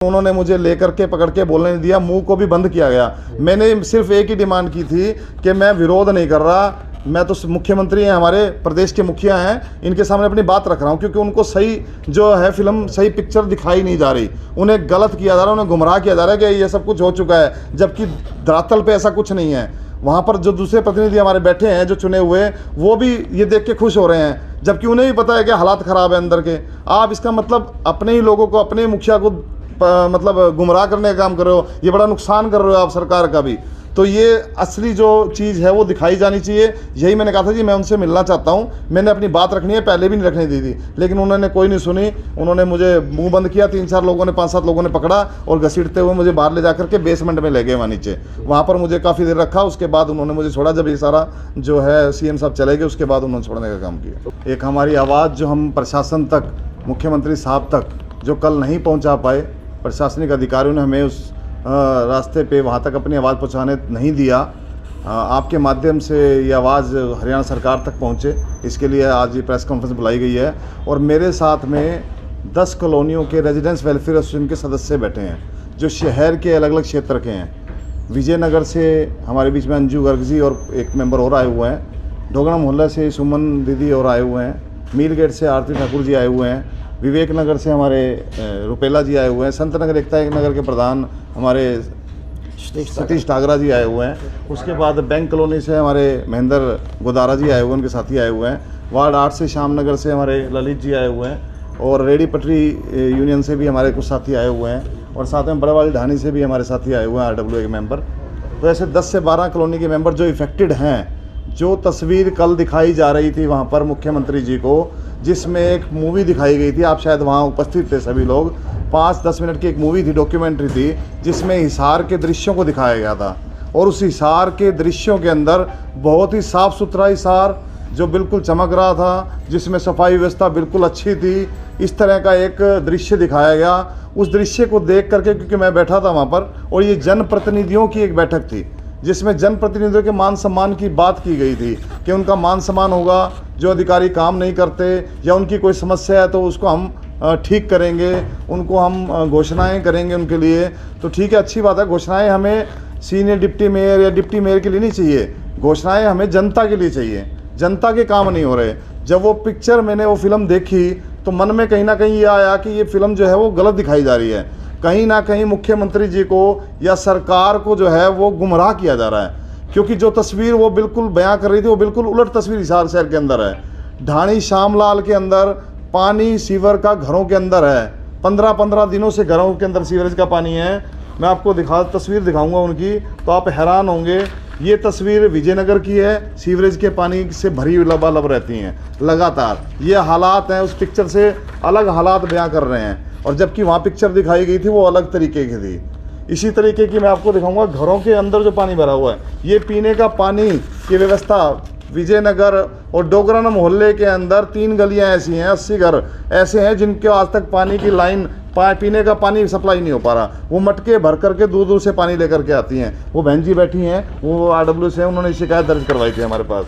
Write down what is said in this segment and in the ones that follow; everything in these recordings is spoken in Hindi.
उन्होंने मुझे लेकर के पकड़ के बोलने नहीं दिया, मुंह को भी बंद किया गया। मैंने सिर्फ एक ही डिमांड की थी कि मैं विरोध नहीं कर रहा, मैं तो मुख्यमंत्री हैं, हमारे प्रदेश के मुखिया हैं, इनके सामने अपनी बात रख रहा हूं, क्योंकि उनको सही जो है फिल्म, सही पिक्चर दिखाई नहीं जा रही, उन्हें गलत किया जा रहा है, उन्हें गुमराह किया जा रहा है कि ये सब कुछ हो चुका है, जबकि धरातल पे ऐसा कुछ नहीं है। वहाँ पर जो दूसरे प्रतिनिधि हमारे बैठे हैं जो चुने हुए, वो भी ये देख के खुश हो रहे हैं, जबकि उन्हें भी पता है कि हालात ख़राब है अंदर के। आप इसका मतलब अपने ही लोगों को, अपने मुखिया को मतलब गुमराह करने का काम कर रहे हो, ये बड़ा नुकसान कर रहे हो आप सरकार का भी। तो ये असली जो चीज़ है वो दिखाई जानी चाहिए। यही मैंने कहा था जी, मैं उनसे मिलना चाहता हूँ, मैंने अपनी बात रखनी है, पहले भी नहीं रखने दी थी, लेकिन उन्होंने कोई नहीं सुनी। उन्होंने मुझे मुंह बंद किया, 3-4 लोगों ने, 5-7 लोगों ने पकड़ा और घसीटते हुए मुझे बाहर ले जाकर के बेसमेंट में ले गए, वहाँ नीचे। वहाँ पर मुझे काफ़ी देर रखा, उसके बाद उन्होंने मुझे छोड़ा। जब ये सारा जो है सीएम साहब चले गए, उसके बाद उन्होंने छोड़ने का काम किया। एक हमारी आवाज़ जो हम प्रशासन तक, मुख्यमंत्री साहब तक जो कल नहीं पहुँचा पाए, प्रशासनिक अधिकारियों ने हमें उस रास्ते पे वहाँ तक अपनी आवाज़ पहुँचाने नहीं दिया, आपके माध्यम से ये आवाज़ हरियाणा सरकार तक पहुँचे, इसके लिए आज ये प्रेस कॉन्फ्रेंस बुलाई गई है। और मेरे साथ में 10 कॉलोनियों के रेजिडेंट्स वेलफेयर एसोसिएशन के सदस्य बैठे हैं, जो शहर के अलग अलग क्षेत्र के हैं। विजयनगर से हमारे बीच में अंजू गर्ग जी और एक मेंबर और आए हुए हैं, ढोगना मोहल्ला से सुमन दीदी और आए हुए हैं, मीरगेट से आरती ठाकुर जी आए हुए हैं, विवेक नगर से हमारे रुपेला जी आए हुए हैं, संत नगर एकता नगर के प्रधान हमारे सतीश ठाकरा जी आए हुए हैं। उसके बाद बैंक कॉलोनी से हमारे महेंद्र गोदारा जी आए हुए हैं, उनके साथी आए हुए हैं। वार्ड 8 से श्यामनगर से हमारे ललित जी आए हुए हैं, और रेडी पटरी यूनियन से भी हमारे कुछ साथी आए हुए हैं, और साथ में बड़ावाली ढाणी से भी हमारे साथी आए हुए हैं, RWA के मेंबर। तो ऐसे 10 से 12 कॉलोनी के मेंबर जो इफ़ेक्टेड हैं। जो तस्वीर कल दिखाई जा रही थी वहाँ पर मुख्यमंत्री जी को, जिसमें एक मूवी दिखाई गई थी, आप शायद वहाँ उपस्थित थे सभी लोग, 5-10 मिनट की एक मूवी थी, डॉक्यूमेंट्री थी, जिसमें हिसार के दृश्यों को दिखाया गया था। और उस हिसार के दृश्यों के अंदर बहुत ही साफ़ सुथरा हिसार जो बिल्कुल चमक रहा था, जिसमें सफाई व्यवस्था बिल्कुल अच्छी थी, इस तरह का एक दृश्य दिखाया गया। उस दृश्य को देख करके, क्योंकि मैं बैठा था वहाँ पर, और ये जनप्रतिनिधियों की एक बैठक थी, जिसमें जनप्रतिनिधियों के मान सम्मान की बात की गई थी कि उनका मान सम्मान होगा, जो अधिकारी काम नहीं करते या उनकी कोई समस्या है तो उसको हम ठीक करेंगे, उनको हम घोषणाएं करेंगे उनके लिए। तो ठीक है, अच्छी बात है, घोषणाएं हमें सीनियर डिप्टी मेयर या डिप्टी मेयर के लिए नहीं चाहिए, घोषणाएं हमें जनता के लिए चाहिए, जनता के काम नहीं हो रहे। जब वो पिक्चर, मैंने वो फिल्म देखी तो मन में कहीं ना कहीं ये आया कि ये फिल्म जो है वो गलत दिखाई जा रही है, कहीं ना कहीं मुख्यमंत्री जी को या सरकार को जो है वो गुमराह किया जा रहा है। क्योंकि जो तस्वीर वो बिल्कुल बयां कर रही थी वो बिल्कुल उलट तस्वीर हिसार शहर के अंदर है। ढाणी श्यामलाल के अंदर पानी सीवर का घरों के अंदर है, 15-15 दिनों से घरों के अंदर सीवरेज का पानी है। मैं आपको तस्वीर दिखाऊंगा उनकी, तो आप हैरान होंगे। ये तस्वीर विजयनगर की है, सीवरेज के पानी से भरी लबालब रहती हैं लगातार। ये हालात हैं, उस पिक्चर से अलग हालात बयां कर रहे हैं, और जबकि वहाँ पिक्चर दिखाई गई थी वो अलग तरीके की थी। इसी तरीके की मैं आपको दिखाऊंगा घरों के अंदर जो पानी भरा हुआ है, ये पीने का पानी की व्यवस्था विजयनगर और डोगराना मोहल्ले के अंदर 3 गलियां ऐसी हैं, 80 घर ऐसे हैं जिनके आज तक पानी की लाइन, पीने का पानी सप्लाई नहीं हो पा रहा। वो मटके भर करके दूर दूर से पानी लेकर के आती हैं। वो बहन जी बैठी हैं, वो RWA से हैं, उन्होंने शिकायत दर्ज करवाई थी हमारे पास।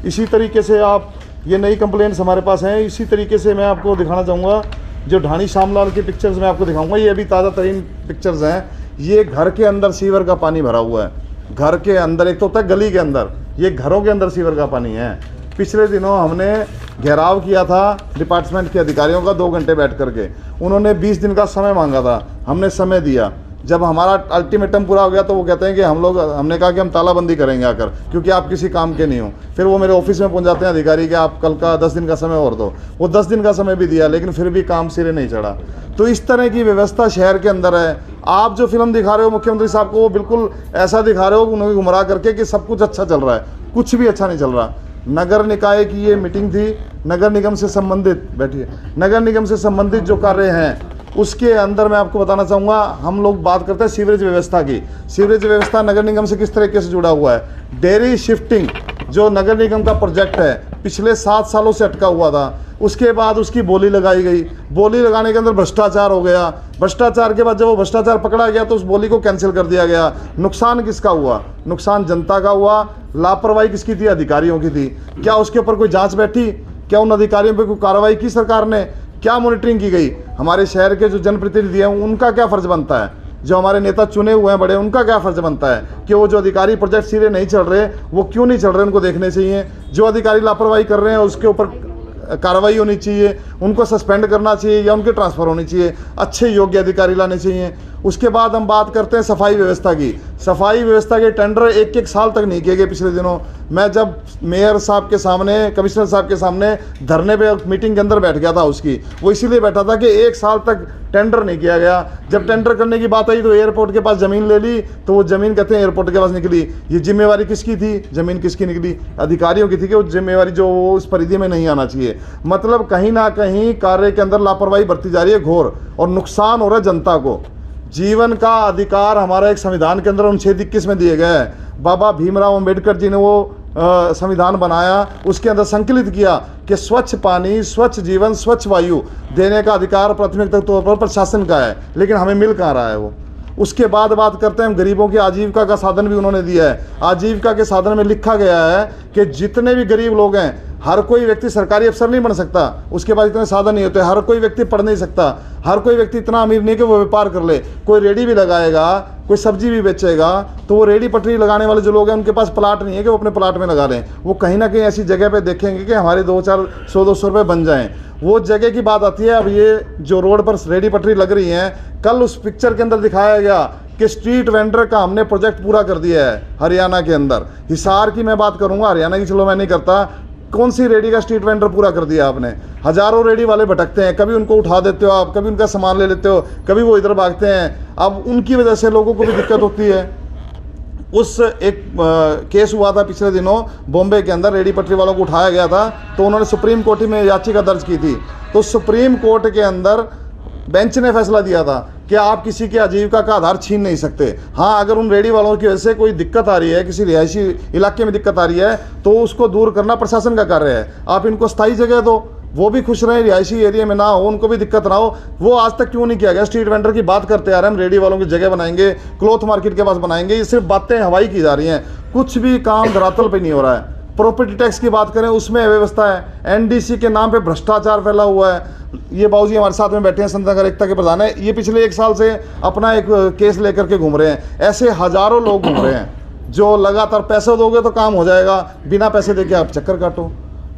इसी तरीके से आप, ये नई कंप्लेंट्स हमारे पास हैं। इसी तरीके से मैं आपको दिखाना चाहूँगा जो ढाणी श्यामलाल की पिक्चर्स मैं आपको दिखाऊंगा, ये अभी ताज़ा तरीन पिक्चर्स हैं। ये घर के अंदर सीवर का पानी भरा हुआ है, घर के अंदर, एक तो होता है गली के अंदर, ये घरों के अंदर सीवर का पानी है। पिछले दिनों हमने घेराव किया था डिपार्टमेंट के अधिकारियों का, 2 घंटे बैठ करके, उन्होंने 20 दिन का समय मांगा था, हमने समय दिया। जब हमारा अल्टीमेटम पूरा हो गया तो वो कहते हैं कि हमने कहा कि हम तालाबंदी करेंगे आकर, क्योंकि आप किसी काम के नहीं हो। फिर वो मेरे ऑफिस में पहुंच जाते हैं अधिकारी कि आप कल का 10 दिन का समय और दो। वो 10 दिन का समय भी दिया, लेकिन फिर भी काम सिरे नहीं चढ़ा। तो इस तरह की व्यवस्था शहर के अंदर है। आप जो फिल्म दिखा रहे हो मुख्यमंत्री साहब को, वो बिल्कुल ऐसा दिखा रहे हो उन्हें गुमराह करके कि सब कुछ अच्छा चल रहा है, कुछ भी अच्छा नहीं चल रहा। नगर निकाय की ये मीटिंग थी, नगर निगम से संबंधित, बैठिए, नगर निगम से संबंधित जो कार्य हैं उसके अंदर मैं आपको बताना चाहूँगा, हम लोग बात करते हैं सीवरेज व्यवस्था की। सीवरेज व्यवस्था नगर निगम से किस तरीके से जुड़ा हुआ है। डेयरी शिफ्टिंग जो नगर निगम का प्रोजेक्ट है, पिछले 7 सालों से अटका हुआ था, उसके बाद उसकी बोली लगाई गई। बोली लगाने के अंदर भ्रष्टाचार हो गया। भ्रष्टाचार के बाद जब वो भ्रष्टाचार पकड़ा गया तो उस बोली को कैंसिल कर दिया गया। नुकसान किसका हुआ? नुकसान जनता का हुआ। लापरवाही किसकी थी? अधिकारियों की थी। क्या उसके ऊपर कोई जांच बैठी? क्या उन अधिकारियों पर कोई कार्रवाई की सरकार ने? क्या मॉनिटरिंग की गई? हमारे शहर के जो जनप्रतिनिधि हैं उनका क्या फ़र्ज़ बनता है? जो हमारे नेता चुने हुए हैं बड़े, उनका क्या फ़र्ज़ बनता है कि वो जो अधिकारी प्रोजेक्ट सीधे नहीं चल रहे, वो क्यों नहीं चल रहे, उनको देखने चाहिए। जो अधिकारी लापरवाही कर रहे हैं उसके ऊपर कार्रवाई होनी चाहिए, उनको सस्पेंड करना चाहिए या उनके ट्रांसफ़र होनी चाहिए, अच्छे योग्य अधिकारी लाने चाहिए। उसके बाद हम बात करते हैं सफाई व्यवस्था की। सफाई व्यवस्था के टेंडर एक एक साल तक नहीं किए गए। पिछले दिनों मैं जब मेयर साहब के सामने, कमिश्नर साहब के सामने धरने पे मीटिंग के अंदर बैठ गया था उसकी, वो इसीलिए बैठा था कि एक साल तक टेंडर नहीं किया गया। जब टेंडर करने की बात आई तो एयरपोर्ट के पास ज़मीन ले ली, तो वो ज़मीन कहते हैं एयरपोर्ट के पास निकली। ये जिम्मेवारी किसकी थी? ज़मीन किसकी निकली? अधिकारियों की थी कि वो जिम्मेवारी जो वो उस परिधि में नहीं आना चाहिए। मतलब कहीं ना कहीं कार्य के अंदर लापरवाही बरती जा रही है घोर, और नुकसान हो रहा है जनता को। जीवन का अधिकार हमारा एक संविधान के अंदर अनुच्छेद 21 में दिए गए हैं। बाबा भीमराव अंबेडकर जी ने वो संविधान बनाया, उसके अंदर संकलित किया कि स्वच्छ पानी, स्वच्छ जीवन, स्वच्छ वायु देने का अधिकार प्राथमिकता तौर पर प्रशासन का है, लेकिन हमें मिल कहाँ रहा है वो। उसके बाद बात करते हैं हम गरीबों की आजीविका का साधन भी उन्होंने दिया है। आजीविका के साधन में लिखा गया है कि जितने भी गरीब लोग हैं, हर कोई व्यक्ति सरकारी अफसर नहीं बन सकता, उसके पास इतने साधन नहीं होते। हर कोई व्यक्ति पढ़ नहीं सकता, हर कोई व्यक्ति इतना अमीर नहीं कि वो व्यापार कर ले। कोई रेडी भी लगाएगा, कोई सब्जी भी बेचेगा, तो वो रेडी पटरी लगाने वाले जो लोग हैं उनके पास प्लाट नहीं है कि वो अपने प्लाट में लगा लें। वो कहीं ना कहीं ऐसी जगह पे देखेंगे कि हमारे 200-200 रुपये बन जाएं। वो जगह की बात आती है। अब ये जो रोड पर रेडी पटरी लग रही हैं, कल उस पिक्चर के अंदर दिखाया गया कि स्ट्रीट वेंडर का हमने प्रोजेक्ट पूरा कर दिया है हरियाणा के अंदर। हिसार की मैं बात करूँगा, हरियाणा की चलो मैं नहीं करता। कौन सी रेडी का स्ट्रीट वेंडर पूरा कर दिया आपने? हज़ारों रेडी वाले भटकते हैं, कभी उनको उठा देते हो आप, कभी उनका सामान ले लेते हो, कभी वो इधर भागते हैं। अब उनकी वजह से लोगों को भी दिक्कत होती है। उस एक केस हुआ था पिछले दिनों बॉम्बे के अंदर, रेडी पटरी वालों को उठाया गया था, तो उन्होंने सुप्रीम कोर्ट में याचिका दर्ज की थी। तो सुप्रीम कोर्ट के अंदर बेंच ने फैसला दिया था कि आप किसी के आजीविका का आधार छीन नहीं सकते। हाँ, अगर उन रेडी वालों की वजह से कोई दिक्कत आ रही है, किसी रिहायशी इलाके में दिक्कत आ रही है, तो उसको दूर करना प्रशासन का कार्य है। आप इनको स्थायी जगह दो, वो भी खुश रहें, रिहायशी एरिया में ना हो, उनको भी दिक्कत ना हो। वो आज तक क्यों नहीं किया गया? स्ट्रीट वेंडर की बात करते आ रहे हैं हम, रेडी वालों की जगह बनाएंगे, क्लॉथ मार्केट के पास बनाएंगे, ये सिर्फ बातें हवाई की जा रही हैं, कुछ भी काम धरातल पे नहीं हो रहा है। प्रॉपर्टी टैक्स की बात करें, उसमें अव्यवस्था है। एनडीसी के नाम पे भ्रष्टाचार फैला हुआ है। ये बाबूजी हमारे साथ में बैठे हैं, संत नगर एकता के प्रधान है, ये पिछले 1 साल से अपना एक केस लेकर के घूम रहे हैं। ऐसे हज़ारों लोग घूम रहे हैं जो लगातार पैसे दोगे तो काम हो जाएगा, बिना पैसे देके आप चक्कर काटो।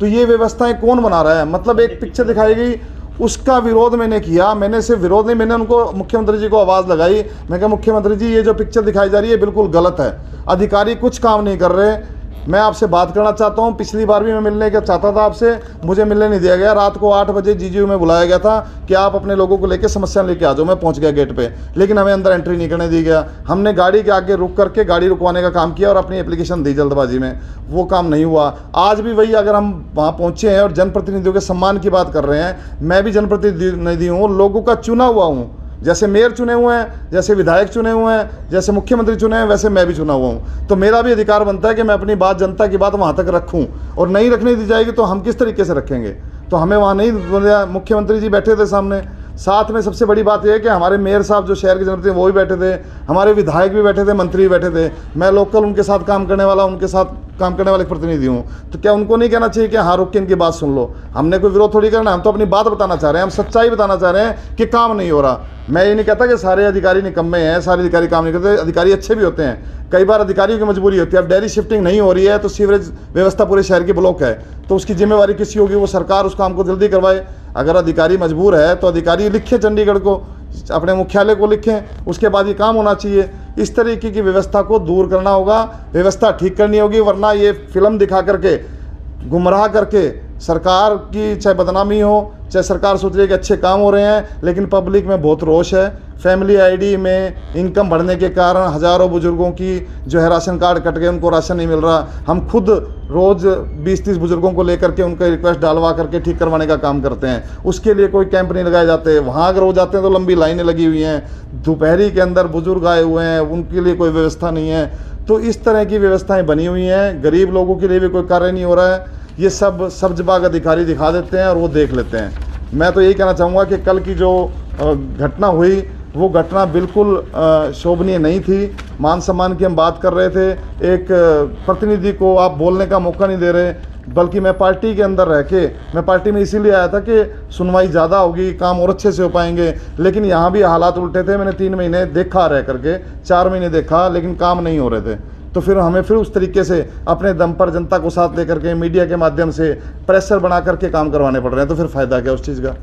तो ये व्यवस्थाएं कौन बना रहा है? मतलब एक पिक्चर दिखाई गई, उसका विरोध मैंने किया। मैंने सिर्फ विरोध नहीं, मैंने उनको, मुख्यमंत्री जी को आवाज़ लगाई। मैं कहा मुख्यमंत्री जी, ये जो पिक्चर दिखाई जा रही है बिल्कुल गलत है, अधिकारी कुछ काम नहीं कर रहे। मैं आपसे बात करना चाहता हूं। पिछली बार भी मैं मिलने का चाहता था आपसे, मुझे मिलने नहीं दिया गया। रात को 8 बजे जीजीयू में बुलाया गया था कि आप अपने लोगों को लेकर समस्या लेके आ जाओ। मैं पहुंच गया गेट पे, लेकिन हमें अंदर एंट्री नहीं करने दी गया। हमने गाड़ी के आगे रुक करके गाड़ी रुकवाने का काम किया और अपनी एप्लीकेशन दी जल्दबाजी में, वो काम नहीं हुआ। आज भी वही, अगर हम वहाँ पहुँचे हैं और जनप्रतिनिधियों के सम्मान की बात कर रहे हैं, मैं भी जनप्रतिनिधि हूँ, लोगों का चुना हुआ हूँ। जैसे मेयर चुने हुए हैं, जैसे विधायक चुने हुए हैं, जैसे मुख्यमंत्री चुने हैं, वैसे मैं भी चुना हुआ हूँ। तो मेरा भी अधिकार बनता है कि मैं अपनी बात, जनता की बात वहाँ तक रखूँ, और नहीं रखने दी जाएगी तो हम किस तरीके से रखेंगे? तो हमें वहाँ नहीं, मुख्यमंत्री जी बैठे थे सामने, साथ में सबसे बड़ी बात यह है कि हमारे मेयर साहब जो शहर के जनप्रतिनिधि वो भी बैठे थे, हमारे विधायक भी बैठे थे, मंत्री भी बैठे थे। मैं लोकल उनके साथ काम करने वाला, उनके साथ काम करने वाले प्रतिनिधि हूँ। तो क्या उनको नहीं कहना चाहिए कि हाँ रुक के इनकी बात सुन लो? हमने कोई विरोध थोड़ी करना, हम तो अपनी बात बताना चाह रहे हैं, हम सच्चाई बताना चाह रहे हैं कि काम नहीं हो रहा। मैं ये नहीं कहता कि सारे अधिकारी निकम्मे हैं, सारे अधिकारी काम नहीं करते, अधिकारी अच्छे भी होते हैं। कई बार अधिकारियों की मजबूरी होती है। अब डेयरी शिफ्टिंग नहीं हो रही है तो सीवरेज व्यवस्था पूरे शहर की ब्लॉक है, तो उसकी जिम्मेवारी किसी होगी? वो सरकार उस काम को जल्दी करवाए। अगर अधिकारी मजबूर है तो अधिकारी लिखें, चंडीगढ़ को, अपने मुख्यालय को लिखें, उसके बाद ये काम होना चाहिए। इस तरीके की व्यवस्था को दूर करना होगा, व्यवस्था ठीक करनी होगी, वरना ये फिल्म दिखा करके, गुमराह करके सरकार की चाहे बदनामी हो, चाहे सरकार सोच रही है कि अच्छे काम हो रहे हैं, लेकिन पब्लिक में बहुत रोष है। फैमिली आईडी में इनकम बढ़ने के कारण हज़ारों बुजुर्गों की जो है राशन कार्ड कट गए, उनको राशन नहीं मिल रहा। हम खुद रोज़ 20-30 बुजुर्गों को लेकर के उनका रिक्वेस्ट डालवा करके ठीक करवाने का काम करते हैं। उसके लिए कोई कैंप नहीं लगाए जाते। वहाँ अगर हो जाते हैं तो लंबी लाइनें लगी हुई हैं, दोपहरी के अंदर बुजुर्ग आए हुए हैं, उनके लिए कोई व्यवस्था नहीं है। तो इस तरह की व्यवस्थाएँ बनी हुई हैं, गरीब लोगों के लिए भी कोई कार्य नहीं हो रहा है। ये सब सब्जबाग अधिकारी दिखा देते हैं और वो देख लेते हैं। मैं तो यही कहना चाहूँगा कि कल की जो घटना हुई वो घटना बिल्कुल शोभनीय नहीं थी। मान सम्मान की हम बात कर रहे थे, एक प्रतिनिधि को आप बोलने का मौका नहीं दे रहे। बल्कि मैं पार्टी के अंदर रह के, मैं पार्टी में इसीलिए आया था कि सुनवाई ज़्यादा होगी, काम और अच्छे से हो पाएंगे। लेकिन यहाँ भी हालात उल्टे थे। मैंने 3 महीने देखा रह करके, 4 महीने देखा, लेकिन काम नहीं हो रहे थे। तो फिर हमें फिर उस तरीके से अपने दम पर जनता को साथ लेकर के मीडिया के माध्यम से प्रेशर बना करके काम करवाने पड़ रहे हैं। तो फिर फ़ायदा क्या उस चीज़ का।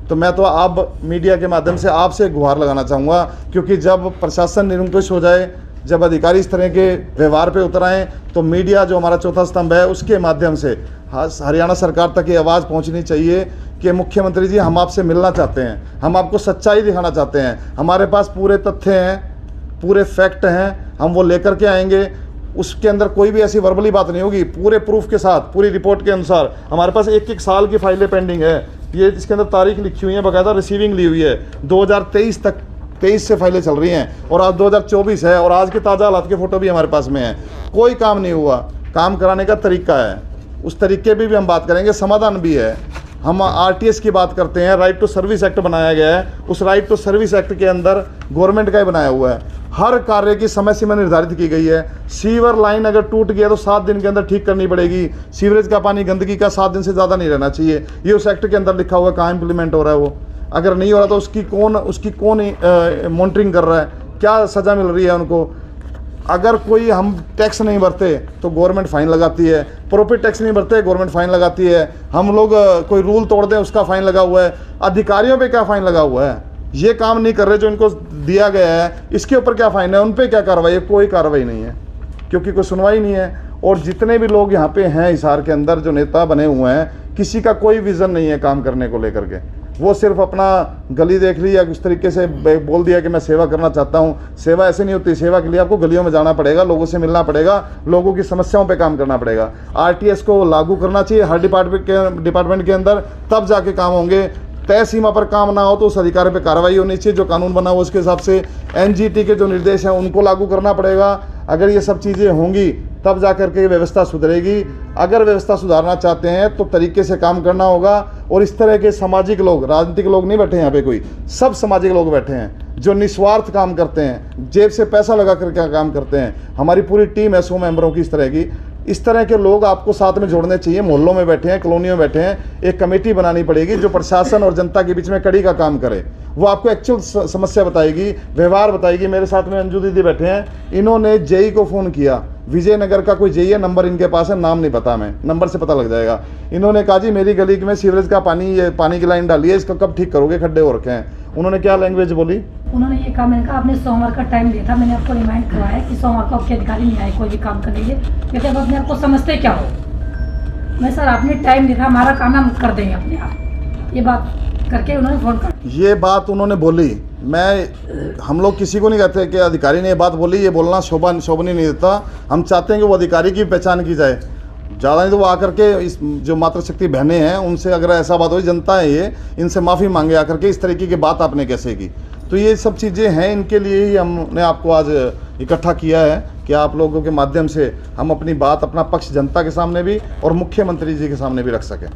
तो मैं तो आप मीडिया के माध्यम से आपसे गुहार लगाना चाहूँगा, क्योंकि जब प्रशासन निरंकुश हो जाए, जब अधिकारी इस तरह के व्यवहार पे उतर आएँ, तो मीडिया जो हमारा चौथा स्तंभ है, उसके माध्यम से हरियाणा सरकार तक ये आवाज़ पहुंचनी चाहिए कि मुख्यमंत्री जी, हम आपसे मिलना चाहते हैं, हम आपको सच्चाई दिखाना चाहते हैं, हमारे पास पूरे तथ्य हैं, पूरे फैक्ट हैं, हम वो लेकर के आएंगे। उसके अंदर कोई भी ऐसी वर्बली बात नहीं होगी, पूरे प्रूफ के साथ, पूरी रिपोर्ट के अनुसार। हमारे पास 1-1 साल की फाइलें पेंडिंग है, ये इसके अंदर तारीख लिखी हुई है, बाकायदा रिसीविंग ली हुई है। 2023 तक 23 से फाइलें चल रही हैं और आज 2024 है, और आज के ताज़ा हालात के फ़ोटो भी हमारे पास में है। कोई काम नहीं हुआ। काम कराने का तरीका है, उस तरीके पे भी हम बात करेंगे, समाधान भी है। हम आरटीएस की बात करते हैं, राइट टू सर्विस एक्ट बनाया गया है। उस राइट टू सर्विस एक्ट के अंदर गवर्नमेंट का ही बनाया हुआ है, हर कार्य की समय सीमा निर्धारित की गई है। सीवर लाइन अगर टूट गया तो 7 दिन के अंदर ठीक करनी पड़ेगी। सीवरेज का पानी, गंदगी का 7 दिन से ज़्यादा नहीं रहना चाहिए। ये उस एक्ट के अंदर लिखा हुआ है। कहाँ इंप्लीमेंट हो रहा है वो? अगर नहीं हो रहा तो उसकी कौन मॉनिटरिंग कर रहा है? क्या सज़ा मिल रही है उनको? अगर कोई हम टैक्स नहीं भरते तो गवर्नमेंट फ़ाइन लगाती है, प्रॉपर्टी टैक्स नहीं भरते गवर्नमेंट फ़ाइन लगाती है, हम लोग कोई रूल तोड़ दें उसका फ़ाइन लगा हुआ है। अधिकारियों पे क्या फ़ाइन लगा हुआ है? ये काम नहीं कर रहे जो इनको दिया गया है, इसके ऊपर क्या फ़ाइन है? उन पे क्या कार्रवाई है? कोई कार्रवाई नहीं है, क्योंकि कोई सुनवाई नहीं है। और जितने भी लोग यहाँ पे हैं हिसार के अंदर, जो नेता बने हुए हैं, किसी का कोई विज़न नहीं है काम करने को लेकर के। वो सिर्फ अपना गली देख ली या उस तरीके से बोल दिया कि मैं सेवा करना चाहता हूँ। सेवा ऐसे नहीं होती। सेवा के लिए आपको गलियों में जाना पड़ेगा, लोगों से मिलना पड़ेगा, लोगों की समस्याओं पे काम करना पड़ेगा। आरटीएस को लागू करना चाहिए हर डिपार्टमेंट के अंदर, तब जाके काम होंगे। तय सीमा पर काम ना हो तो उस अधिकारी पे कार्रवाई होनी चाहिए। जो कानून बना हो उसके हिसाब से एनजीटी के जो निर्देश हैं उनको लागू करना पड़ेगा। अगर ये सब चीज़ें होंगी तब जा कर के व्यवस्था सुधरेगी। अगर व्यवस्था सुधारना चाहते हैं तो तरीके से काम करना होगा। और इस तरह के सामाजिक लोग, राजनीतिक लोग नहीं बैठे यहाँ पे कोई, सब सामाजिक लोग बैठे हैं जो निस्वार्थ काम करते हैं, जेब से पैसा लगा करके काम करते हैं। हमारी पूरी टीम है 100 मेंबरों की इस तरह के लोग आपको साथ में जोड़ने चाहिए। मोहल्लों में बैठे हैं, कॉलोनियों में बैठे हैं, एक कमेटी बनानी पड़ेगी जो प्रशासन और जनता के बीच में कड़ी का काम करे। वो आपको एक्चुअल समस्या बताएगी, व्यवहार बताएगी। मेरे साथ में अंजू दीदी बैठे हैं, इन्होंने जेई को फ़ोन किया, विजयनगर का कोई जेई है, नंबर इनके पास है, नाम नहीं पता, मैं नंबर से पता लग जाएगा। इन्होंने कहा जी मेरी गली में सीवरेज का पानी, ये पानी की लाइन डाली है, इसको कब ठीक करोगे, खड्डे हो रखे हैं। उन्होंने क्या लैंग्वेज बोली? उन्होंने ये कहा, मैंने कहा आपने सोमवार का टाइम दिया था, मैंने आपको रिमाइंड करवाया कि सोमवार को आपके अधिकारी नहीं आए कोई भी काम करने के लिए, क्योंकि अब अपने आपको समझते क्या हो। मैं सर आपने टाइम दिया था, हमारा काम हम कर देंगे अपने आप। ये बात करके उन्होंने फोन कर, ये बात उन्होंने बोली। हम लोग किसी को नहीं कहते कि अधिकारी ने ये बात बोली, ये बोलना शोभनीय नहीं देता। हम चाहते हैं कि वो अधिकारी की पहचान की जाए। ज़्यादा नहीं तो वो आकर के इस जो मातृशक्ति बहनें हैं उनसे अगर ऐसा बात हो, जनता है ये, इनसे माफ़ी मांगे आकर के, इस तरीके की बात आपने कैसे की। तो ये सब चीज़ें हैं, इनके लिए ही हमने आपको आज इकट्ठा किया है कि आप लोगों के माध्यम से हम अपनी बात, अपना पक्ष जनता के सामने भी और मुख्यमंत्री जी के सामने भी रख सकें।